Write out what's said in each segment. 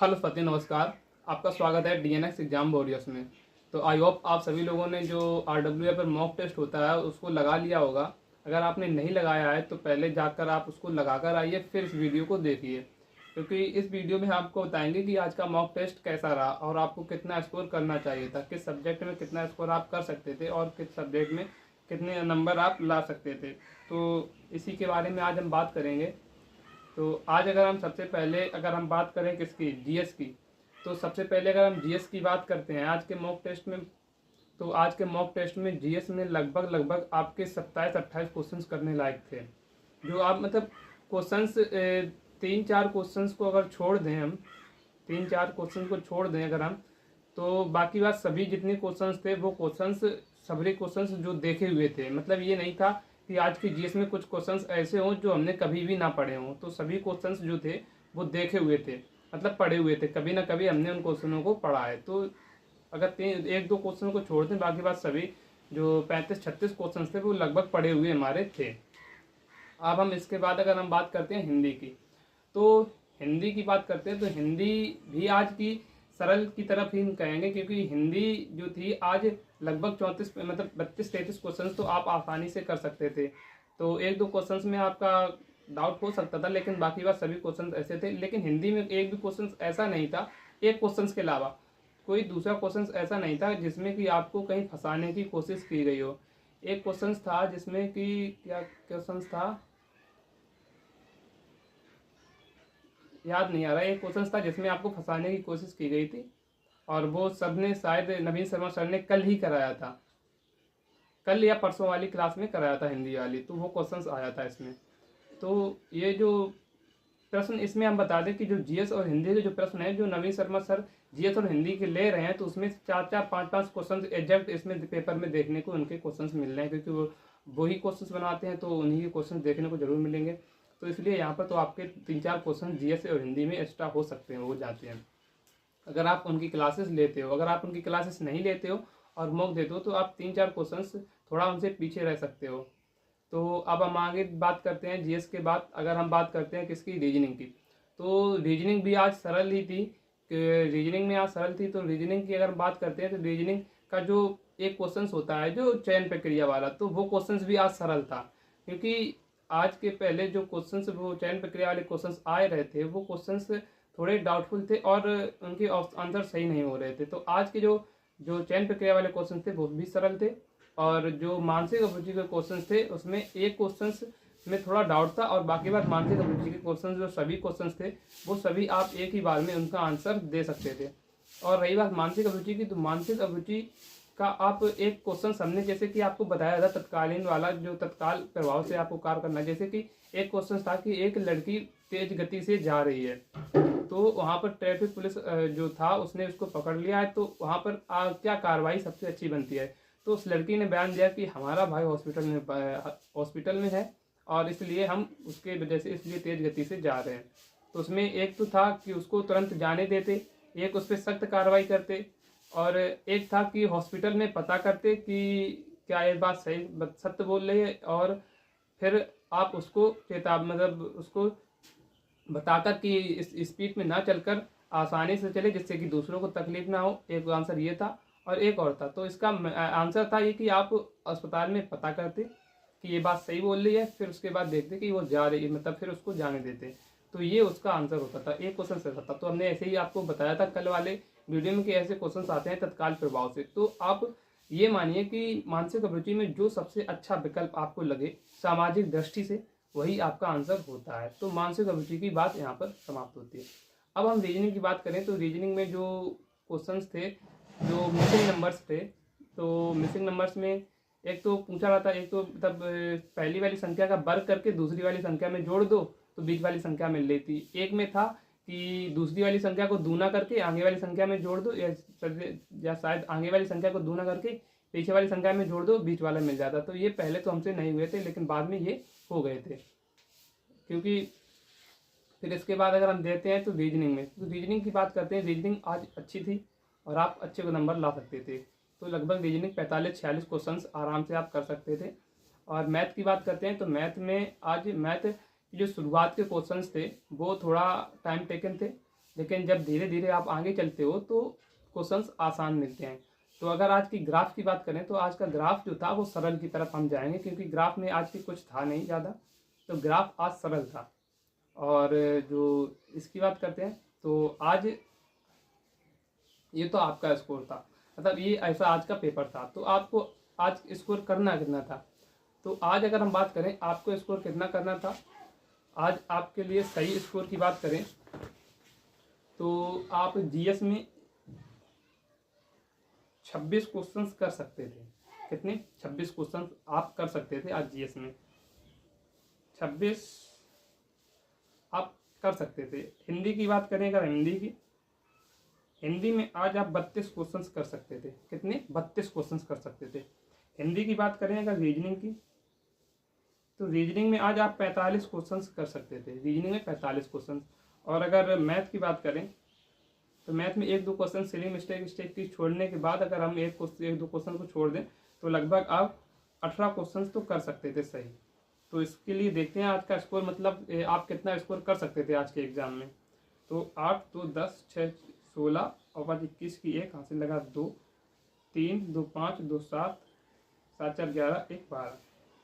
Hello सत्य, नमस्कार। आपका स्वागत है डीएनएक्स एग्जाम वॉरियर्स में। तो आई होप आप सभी लोगों ने जो आरडब्ल्यूए पर मॉक टेस्ट होता है उसको लगा लिया होगा। अगर आपने नहीं लगाया है तो पहले जाकर आप उसको लगा कर आइए, फिर इस वीडियो को देखिए, क्योंकि इस वीडियो में हम आपको बताएंगे कि आज का मॉक टेस्ट कैसा रहा और आपको कितना स्कोर करना चाहिए था, किस सब्जेक्ट में कितना स्कोर आप कर सकते थे और किस सब्जेक्ट में कितने नंबर आप ला सकते थे। तो इसी के बारे में आज हम बात करेंगे। तो आज अगर हम सबसे पहले अगर हम बात करें किसकी, जीएस की, तो सबसे पहले अगर हम जीएस की बात करते हैं आज के मॉक टेस्ट में, तो आज के मॉक टेस्ट में जीएस में लगभग आपके 27-28 क्वेश्चंस करने लायक थे। जो आप मतलब क्वेश्चंस 3-4 क्वेश्चंस को अगर छोड़ दें, हम 3-4 क्वेश्चन को छोड़ दें अगर हम, तो बाकी बात सभी जितने क्वेश्चंस थे वो क्वेश्चंस सभी क्वेश्चंस जो देखे हुए थे। मतलब ये नहीं था कि आज की जीएस में कुछ क्वेश्चंस ऐसे हों जो हमने कभी भी ना पढ़े हों। तो सभी क्वेश्चंस जो थे वो देखे हुए थे, मतलब पढ़े हुए थे, कभी ना कभी हमने उन क्वेश्चनों को पढ़ा है। तो अगर एक दो क्वेश्चन को छोड़ दें, बाकी बात सभी जो 35-36 क्वेश्चन थे वो लगभग पढ़े हुए हमारे थे। अब हम इसके बाद अगर हम बात करते हैं हिंदी की, तो हिंदी की बात करते हैं तो हिंदी भी आज की सरल की तरफ ही हम कहेंगे, क्योंकि हिंदी जो थी आज लगभग 34 मतलब 32-33 क्वेश्चन तो आप आसानी से कर सकते थे। तो एक दो क्वेश्चंस में आपका डाउट हो सकता था, लेकिन बाकी बात सभी क्वेश्चन ऐसे थे। लेकिन हिंदी में एक भी क्वेश्चन ऐसा नहीं था, एक क्वेश्चन के अलावा कोई दूसरा क्वेश्चन ऐसा नहीं था जिसमें कि आपको कहीं फंसाने की कोशिश की गई हो। एक क्वेश्चन था जिसमें कि क्या क्वेश्चन था याद नहीं आ रहा। एक क्वेश्चन था जिसमें आपको फंसाने की कोशिश की गई थी, और वो सबने शायद नवीन शर्मा सर ने कल ही कराया था, कल या परसों वाली क्लास में कराया था हिंदी वाली। तो वो क्वेश्चन आया था इसमें। तो ये जो प्रश्न इसमें हम बता दें कि जो जीएस और हिंदी के जो प्रश्न है जो नवीन शर्मा सर जीएस और हिंदी के ले रहे हैं, तो उसमें 4-4 5-5 क्वेश्चन एग्जैक्ट इसमें पेपर में देखने को उनके क्वेश्चन मिल रहे हैं, क्योंकि वो वही क्वेश्चन बनाते हैं, तो उन्हीं के क्वेश्चन देखने को जरूर मिलेंगे। तो इसलिए यहाँ पर तो आपके 3-4 क्वेश्चन जीएस और हिंदी में एक्स्ट्रा हो सकते हैं, हो जाते हैं, अगर आप उनकी क्लासेस लेते हो। अगर आप उनकी क्लासेस नहीं लेते हो और मॉक देते हो तो आप 3-4 क्वेश्चंस थोड़ा उनसे पीछे रह सकते हो। तो अब हम आगे बात करते हैं जीएस के बाद। अगर हम बात करते हैं किसकी, रीजनिंग की, तो रीजनिंग भी आज सरल ही थी। रीजनिंग में आज सरल थी। तो रीजनिंग की अगर हम बात करते हैं तो रीजनिंग का जो एक क्वेश्चन होता है जो चयन प्रक्रिया वाला, तो वो क्वेश्चन भी आज सरल था, क्योंकि आज के पहले जो क्वेश्चंस वो चयन प्रक्रिया वाले क्वेश्चंस आए रहे थे वो क्वेश्चंस थोड़े डाउटफुल थे और उनके आंसर सही नहीं हो रहे थे। तो आज के जो जो चयन प्रक्रिया वाले क्वेश्चन थे वो भी सरल थे, और जो मानसिक अभिरुचि के क्वेश्चन थे उसमें एक क्वेश्चन में थोड़ा डाउट था, और बाकी बात मानसिक अभिरुचि के क्वेश्चन जो सभी क्वेश्चन थे वो सभी आप एक ही बार में उनका आंसर दे सकते थे। और रही बात मानसिक अभिरुचि की, तो मानसिक अभिरुचि का आप एक क्वेश्चन हमने जैसे कि आपको बताया था तत्कालीन वाला, जो तत्काल प्रभाव से आपको कार्य करना है। जैसे कि एक क्वेश्चन था कि एक लड़की तेज गति से जा रही है, तो वहाँ पर ट्रैफिक पुलिस जो था उसने उसको पकड़ लिया है, तो वहाँ पर क्या कार्रवाई सबसे अच्छी बनती है। तो उस लड़की ने बयान दिया कि हमारा भाई हॉस्पिटल में है और इसलिए हम उसके वजह से इसलिए तेज गति से जा रहे हैं। तो उसमें एक तो था कि उसको तुरंत जाने देते, एक उस पर सख्त कार्रवाई करते, और एक था कि हॉस्पिटल में पता करते कि क्या ये बात सही सत्य बोल रही है, और फिर आप उसको मतलब उसको बताकर कि इस स्पीड में ना चलकर आसानी से चले जिससे कि दूसरों को तकलीफ ना हो। एक आंसर ये था, और एक और था। तो इसका आंसर था ये कि आप अस्पताल में पता करते कि ये बात सही बोल रही है, फिर उसके बाद देखते कि वो जा रही है, मतलब फिर उसको जाने देते। तो ये उसका आंसर होता था, एक क्वेश्चन से था। तो हमने ऐसे ही आपको बताया था कल वाले वीडियो में कि ऐसे क्वेश्चन आते हैं तत्काल प्रभाव से। तो आप ये मानिए कि मानसिक अभिरुचि में जो सबसे अच्छा विकल्प आपको लगे सामाजिक दृष्टि से, वही आपका आंसर होता है। तो मानसिक अभिरुचि की बात यहाँ पर समाप्त होती है। अब हम रीजनिंग की बात करें तो रीजनिंग में जो क्वेश्चंस थे, जो मिसिंग नंबर्स थे, तो मिसिंग नंबर्स में एक तो पूछा रहा था, एक तो मतलब पहली वाली संख्या का वर्ग करके दूसरी वाली संख्या में जोड़ दो तो बीच वाली संख्या मिल रही थी। एक में था कि दूसरी वाली संख्या को दूना करके आगे वाली संख्या में जोड़ दो, या शायद आगे वाली संख्या को दूना करके पीछे वाली संख्या में जोड़ दो, बीच वाला मिल जाता। तो ये पहले तो हमसे नहीं हुए थे, लेकिन बाद में ये हो गए थे। क्योंकि फिर इसके बाद अगर हम देते हैं तो रीजनिंग में, तो रीजनिंग की बात करते हैं। रीजनिंग आज अच्छी थी और आप अच्छे नंबर ला सकते थे। तो लगभग रीजनिंग 45-46 क्वेश्चन आराम से आप कर सकते थे। और मैथ की बात करते हैं तो मैथ में आज मैथ की जो शुरुआत के क्वेश्चंस थे वो थोड़ा टाइम टेकन थे, लेकिन जब धीरे धीरे आप आगे चलते हो तो क्वेश्चंस आसान मिलते हैं। तो अगर आज की ग्राफ की बात करें तो आज का ग्राफ जो था वो सरल की तरफ हम जाएंगे, क्योंकि ग्राफ में आज की कुछ था नहीं ज़्यादा, तो ग्राफ आज सरल था। और जो इसकी बात करते हैं तो आज ये तो आपका स्कोर था, मतलब ये ऐसा आज का पेपर था। तो आपको आज स्कोर करना कितना था, तो आज अगर हम बात करें आपको स्कोर कितना करना था, आज आपके लिए सही स्कोर की बात करें तो आप जीएस में 26 क्वेश्चंस कर सकते थे। कितने? 26 क्वेश्चंस आप कर सकते थे आज जीएस में, 26 आप कर सकते थे। हिंदी की बात करें अगर हिंदी में आज आप 32 क्वेश्चंस कर सकते थे। कितने? 32 क्वेश्चंस कर सकते थे। हिंदी की बात करें अगर रीजनिंग की, तो रीजनिंग में आज आप 45 क्वेश्चंस कर सकते थे, रीजनिंग में 45 क्वेश्चंस। और अगर मैथ की बात करें तो मैथ में एक दो क्वेश्चन सिली मिस्टेक की छोड़ने के बाद अगर हम एक दो क्वेश्चन को छोड़ दें तो लगभग आप 18 क्वेश्चन तो कर सकते थे सही। तो इसके लिए देखते हैं आज का स्कोर, मतलब आप कितना स्कोर कर सकते थे आज के एग्जाम में। तो 8 2 10 6 16 और 5 21 की एक हाथ से लगा 2 3 2 5 2 7 7 4 11 1 12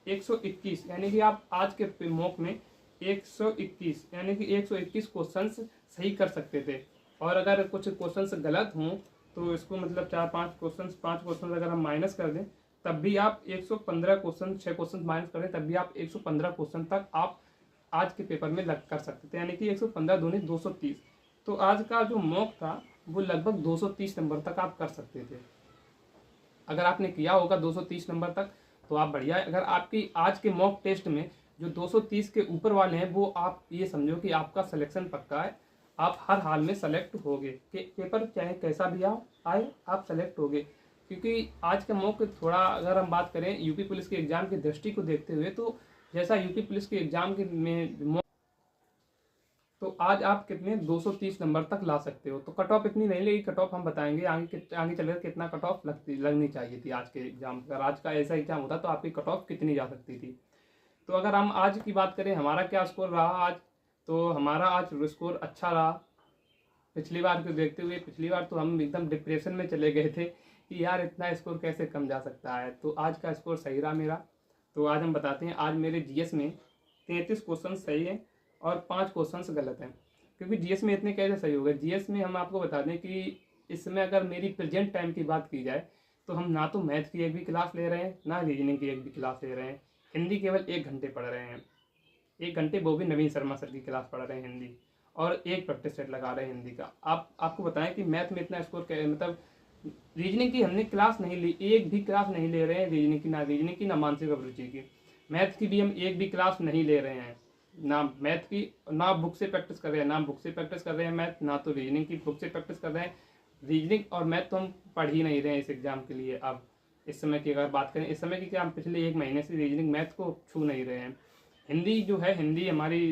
121, यानी कि आप आज के मॉक में 121 यानी कि 121 क्वेश्चंस सही कर सकते थे। और अगर कुछ क्वेश्चंस गलत हों तो इसको मतलब 5 क्वेश्चन अगर हम माइनस कर दें तब भी आप 115 क्वेश्चन, 6 क्वेश्चन माइनस कर दें तब भी आप 115 क्वेश्चन तक आप आज के पेपर में लग कर सकते थे, यानी कि 115 दूनी 230। तो आज का जो मॉक था वो लगभग 230 नंबर तक आप कर सकते थे। अगर आपने किया होगा 230 नंबर तक तो आप बढ़िया है। अगर आपकी आज के मॉक टेस्ट में जो 230 के ऊपर वाले हैं वो आप ये समझो कि आपका सिलेक्शन पक्का है, आप हर हाल में सेलेक्ट होगे, कि पेपर चाहे कैसा भी आए आप सेलेक्ट होगे। क्योंकि आज का मॉक थोड़ा अगर हम बात करें यूपी पुलिस के एग्जाम की दृष्टि को देखते हुए, तो जैसा यूपी पुलिस के एग्जाम के में तो आज आप कितने 230 नंबर तक ला सकते हो। तो कट ऑफ इतनी नहीं लेगी, कट ऑफ हम बताएंगे आगे चलकर कितना कट ऑफ लगनी चाहिए थी आज के एग्जाम। अगर आज का ऐसा एग्जाम होता तो आपकी कट ऑफ कितनी जा सकती थी। तो अगर हम आज की बात करें हमारा क्या स्कोर रहा आज, तो हमारा आज स्कोर अच्छा रहा। पिछली बार को देखते हुए पिछली बार तो हम एकदम डिप्रेशन में चले गए थे कि यार इतना स्कोर कैसे कम जा सकता है, तो आज का स्कोर सही रहा मेरा। तो आज हम बताते हैं आज मेरे जीएस में 33 क्वेश्चन सही हैं और 5 क्वेश्चन गलत हैं। क्योंकि जीएस में इतने कैसे सही हो गए, जीएस में हम आपको बता दें कि इसमें अगर मेरी प्रेजेंट टाइम की बात की जाए तो हम ना तो मैथ की एक भी क्लास ले रहे हैं ना रीजनिंग की एक भी क्लास ले रहे हैं। हिंदी केवल 1 घंटे पढ़ रहे हैं, 1 घंटे वो भी नवीन शर्मा सर की क्लास पढ़ रहे हैं हिंदी, और एक प्रैक्टिस सेट लगा रहे हैं हिंदी का। आपको बताएं कि मैथ में इतना स्कोर मतलब रीजनिंग की हमने क्लास नहीं ली, एक भी क्लास नहीं ले रहे हैं रीजनिंग की ना मानसिक अभिरुचि की। मैथ की भी हम एक भी क्लास नहीं ले रहे हैं, ना मैथ की ना बुक से प्रैक्टिस कर रहे हैं, ना बुक से प्रैक्टिस कर रहे हैं मैथ, ना तो रीजनिंग की बुक से प्रैक्टिस कर रहे हैं। रीजनिंग और मैथ तो हम पढ़ ही नहीं रहे हैं इस एग्जाम के लिए। अब इस समय की अगर बात करें, इस समय की क्या, हम पिछले 1 महीने से रीजनिंग मैथ को छू नहीं रहे हैं। हिंदी जो है, हिंदी हमारी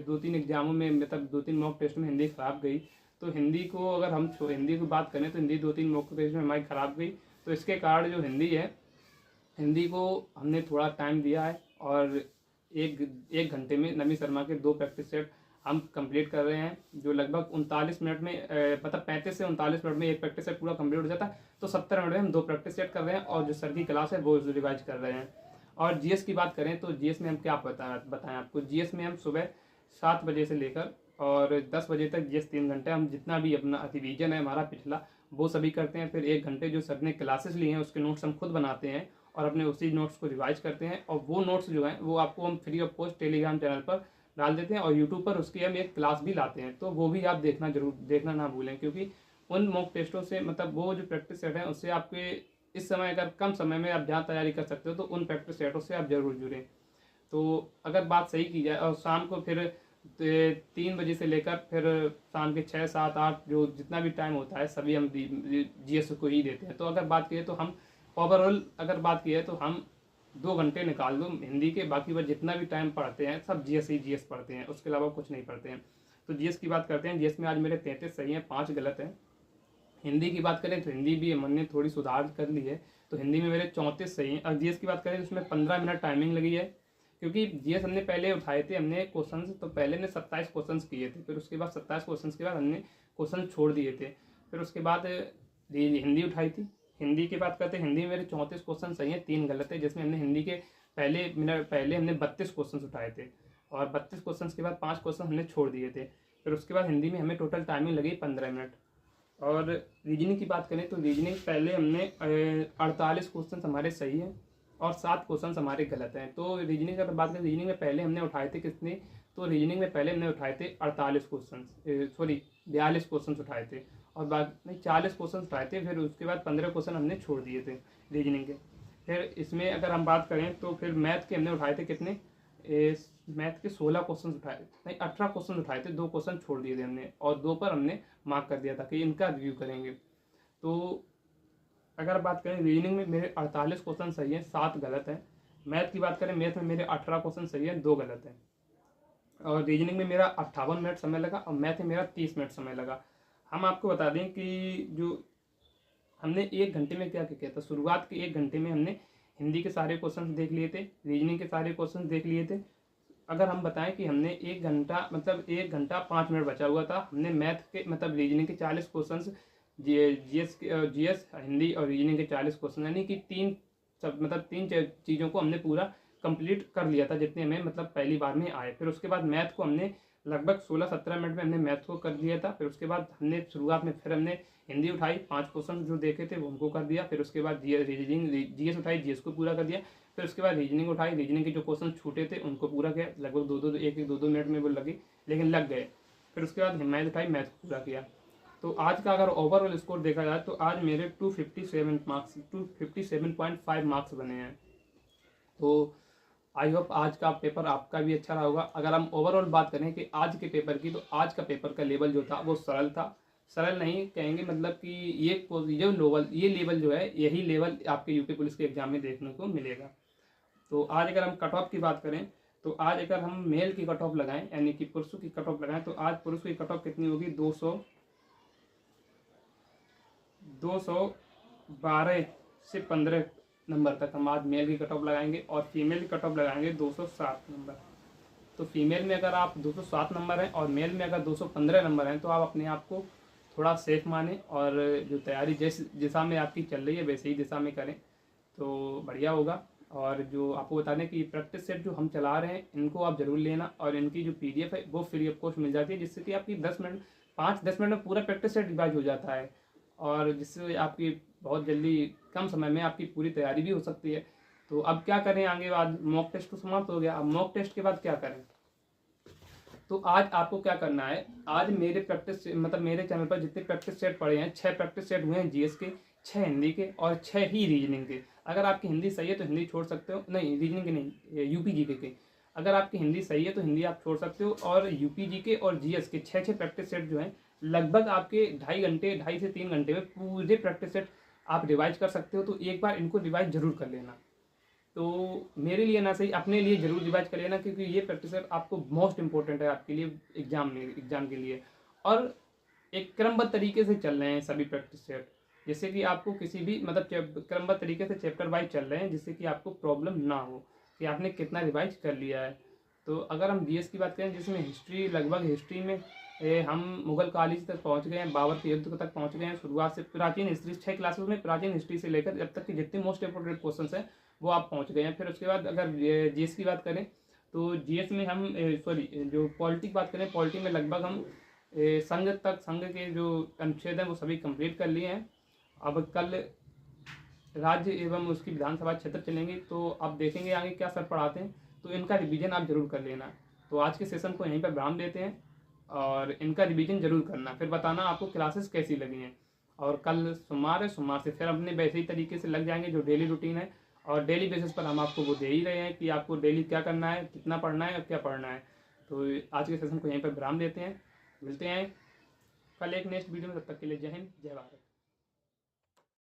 2-3 एग्जामों में मतलब 2-3 मॉक टेस्ट में हिंदी खराब गई। तो हिंदी को अगर हम हिंदी की बात करें तो हिंदी 2-3 मॉक टेस्ट में हमारी खराब गई। तो इसके कारण जो हिंदी है, हिंदी को हमने थोड़ा टाइम दिया है और एक घंटे में नवीन शर्मा के 2 प्रैक्टिस सेट हम कंप्लीट कर रहे हैं, जो लगभग 39 मिनट में मतलब 35 से 39 मिनट में एक प्रैक्टिस सेट पूरा कंप्लीट हो जाता है। तो 70 मिनट में हम 2 प्रैक्टिस सेट कर रहे हैं और जो सर की क्लास है वो रिवाइज कर रहे हैं। और जीएस की बात करें तो जीएस में हम क्या बताएं आपको, जीएस में हम सुबह 7 बजे से लेकर और 10 बजे तक जीएस 3 घंटे हम जितना भी अपना रिवीजन है हमारा पिछला वो सभी करते हैं। फिर 1 घंटे जो सर ने क्लासेस लिए हैं उसके नोट्स हम खुद बनाते हैं और अपने उसी नोट्स को रिवाइज करते हैं। और वो नोट्स जो हैं वो आपको हम free of cost Telegram channel पर डाल देते हैं और यूट्यूब पर उसकी हम एक क्लास भी लाते हैं, तो वो भी आप देखना ना भूलें। क्योंकि उन मॉक टेस्टों से मतलब वो जो प्रैक्टिस सेट है उससे आपके इस समय अगर कम समय में आप जहाँ तैयारी कर सकते हो तो उन प्रैक्टिस सेटों से आप जरूर जुड़ें। तो अगर बात सही की जाए और शाम को फिर 3 बजे से लेकर फिर शाम के 6 7 8 जो जितना भी टाइम होता है सभी हम जीएस को ही देते हैं। तो अगर बात की तो हम ओवरऑल अगर बात की है तो हम 2 घंटे निकाल दो हिंदी के, बाकी वह जितना भी टाइम पढ़ते हैं सब जीएस पढ़ते हैं, उसके अलावा कुछ नहीं पढ़ते हैं। तो जीएस की बात करते हैं, जीएस में आज मेरे 33 सही हैं, 5 गलत हैं। हिंदी की बात करें तो हिंदी भी हमने थोड़ी सुधार कर ली है, तो हिंदी में मेरे 34 सही हैं। और जीएस की बात करें तो उसमें 15 मिनट टाइमिंग लगी है, क्योंकि जीएस हमने पहले उठाए थे, हमने क्वेश्चन तो पहले ने 27 क्वेश्चन किए थे, फिर उसके बाद 27 क्वेश्चन के बाद हमने क्वेश्चन छोड़ दिए थे। फिर उसके बाद हिंदी उठाई थी। हिंदी की बात करते हैं, हिंदी में मेरे 34 क्वेश्चन सही हैं, 3 गलत है, जिसमें हमने हिंदी के पहले हमने 32 क्वेश्चन उठाए थे और 32 क्वेश्चन के बाद 5 क्वेश्चन हमने छोड़ दिए थे। फिर उसके बाद हिंदी में हमें टोटल टाइमिंग लगी 15 मिनट। और रीजनिंग की बात करें तो रीजनिंग पहले हमने 48 क्वेश्चन हमारे सही हैं और 7 क्वेश्चन हमारे गलत हैं। तो रीजनिंग की बात करें, रीजनिंग में पहले हमने उठाए थे कितने, तो रीजनिंग में पहले हमने उठाए थे 48 क्वेश्चन, 42 क्वेश्चन उठाए थे और बाद में 40 क्वेश्चन उठाए थे। फिर उसके बाद 15 क्वेश्चन हमने छोड़ दिए थे रीजनिंग के। फिर इसमें अगर हम बात करें तो फिर मैथ के हमने उठाए थे कितने, मैथ के 16 क्वेश्चन उठाए, नहीं 18 क्वेश्चन उठाए थे, 2 क्वेश्चन छोड़ दिए थे हमने और 2 पर हमने मार्क कर दिया था कि इनका रिव्यू करेंगे। तो अगर बात करें रीजनिंग में मेरे 48 क्वेश्चन सही हैं, 7 गलत हैं। मैथ की बात करें, मैथ में मेरे 18 क्वेश्चन सही हैं, 2 गलत हैं। और रीजनिंग में मेरा 58 मिनट समय लगा और मैथ में मेरा 30 मिनट समय लगा। हम आपको बता दें कि जो हमने 1 घंटे में क्या क्या किया था, शुरुआत के 1 घंटे में हमने हिंदी के सारे क्वेश्चन देख लिए थे, रीजनिंग के सारे क्वेश्चन देख लिए थे। अगर हम बताएं कि हमने 1 घंटा 1 घंटा 5 मिनट बचा हुआ था, हमने मैथ के रीजनिंग के 40 क्वेश्चन, जीएस हिंदी और रीजनिंग के 40 क्वेश्चन, यानी कि 3 चीज़ों को हमने पूरा कंप्लीट कर लिया था जितने हमें पहली बार में आए। फिर उसके बाद मैथ को हमने लगभग 16-17 मिनट में हमने मैथ को कर लिया था। फिर उसके बाद हमने शुरुआत में फिर हमने हिंदी उठाई, 5 क्वेश्चन जो देखे थे वो उनको कर दिया। फिर उसके बाद जीएस उठाई, जीएस को पूरा कर दिया। फिर उसके बाद रीजनिंग उठाई, रीजनिंग के जो क्वेश्चन छूटे थे उनको पूरा किया, लगभग 2-2 मिनट में वो लगी, लेकिन लग गए। फिर उसके बाद मैथ उठाई, मैथ को पूरा किया। तो आज का अगर ओवरऑल स्कोर देखा जाए तो आज मेरे 257.5 मार्क्स बने हैं। तो आई होप आज का पेपर आपका भी अच्छा रहा होगा। अगर हम ओवरऑल बात करें कि आज के पेपर की, तो आज का पेपर का लेवल जो था वो सरल था। सरल नहीं कहेंगे, कि ये लेवल जो है, यही लेवल आपके यूपी पुलिस के एग्जाम में देखने को मिलेगा। तो आज अगर हम कट ऑफ की बात करें तो आज अगर हम मेल की कट ऑफ लगाएं, यानी कि पुरुषों की कट ऑफ लगाएं, तो आज पुरुषों की कट ऑफ कितनी होगी, 212 से 15 नंबर तक हम आज मेल की कट ऑफ लगाएंगे और फीमेल की कट ऑफ लगाएंगे 207 नंबर। तो फीमेल में अगर आप 207 नंबर हैं और मेल में अगर 215 नंबर हैं, तो आप अपने आप को थोड़ा सेफ माने और जो तैयारी जिस दिशा में आपकी चल रही है वैसे ही दिशा में करें तो बढ़िया होगा। और जो आपको बता दें कि प्रैक्टिस सेट जो हम चला रहे हैं इनको आप ज़रूर लेना, और इनकी जो PDF है वो फ्री ऑफ कॉस्ट मिल जाती है, जिससे कि आपकी 5-10 मिनट में पूरा प्रैक्टिस सेट रिवाइज हो जाता है और जिससे आपकी बहुत जल्दी कम समय में आपकी पूरी तैयारी भी हो सकती है। तो अब क्या करें आगे, बाद मॉक टेस्ट तो समाप्त हो गया, अब मॉक टेस्ट के बाद क्या करें। तो आज आपको क्या करना है, आज मेरे प्रैक्टिस मेरे चैनल पर जितने प्रैक्टिस सेट पड़े हैं, 6 प्रैक्टिस सेट हुए हैं जीएस के, 6 हिंदी के और 6 ही रीजनिंग के। अगर आपकी हिंदी सही है तो हिंदी छोड़ सकते हो, नहीं रीजनिंग के नहीं, यूपी जीके के। अगर आपकी हिंदी सही है तो हिंदी आप छोड़ सकते हो, और यूपी जीके और जीएस के 6 प्रैक्टिस सेट जो हैं लगभग आपके 2.5 से 3 घंटे में पूरे प्रैक्टिस सेट आप रिवाइज कर सकते हो। तो एक बार इनको रिवाइज जरूर कर लेना। तो मेरे लिए ना सही, अपने लिए जरूर रिवाइज कर लेना, क्योंकि ये प्रैक्टिस सेट आपको मोस्ट इंपॉर्टेंट है आपके लिए एग्जाम के लिए। और एक क्रमबद्ध तरीके से चल रहे हैं सभी प्रैक्टिस सेट, जिससे कि आपको किसी भी क्रमबद्ध तरीके से चैप्टर वाइज चल रहे हैं, जिससे कि आपको प्रॉब्लम ना हो कि आपने कितना रिवाइज कर लिया है। तो अगर हम जीएस की बात करें, जिसमें हिस्ट्री, लगभग हिस्ट्री में हम मुगल काली तक पहुंच गए हैं, बाबर के युद्ध तक पहुंच गए हैं। शुरुआत से प्राचीन हिस्ट्री, 6 क्लासेस में प्राचीन हिस्ट्री से लेकर जब तक कि जितने मोस्ट इंपोर्टेंट क्वेश्चन हैं वो आप पहुंच गए हैं। फिर उसके बाद अगर जीएस की बात करें तो जीएस में हम जो पॉलिटी की बात करें, पॉलिटी में लगभग हम संघ के जो अनुच्छेद हैं वो सभी कंप्लीट कर लिए हैं। अब कल राज्य एवं उसकी विधानसभा क्षेत्र चलेंगे, तो आप देखेंगे आगे क्या सर पढ़ाते हैं, तो इनका रिवीजन आप जरूर कर लेना। तो आज के सेशन को यहीं पर विराम देते हैं और इनका रिवीजन जरूर करना, फिर बताना आपको क्लासेस कैसी लगी हैं। और कल सोमवार है, सोमवार से फिर अपने वैसे ही तरीके से लग जाएंगे जो डेली रूटीन है, और डेली बेसिस पर हम आपको वो दे ही रहे हैं कि आपको डेली क्या करना है, कितना पढ़ना है और क्या पढ़ना है। तो आज के सेशन को यहीं पर विराम देते हैं, मिलते हैं कल एक नेक्स्ट वीडियो में। तब तक के लिए जय हिंद, जय भारत।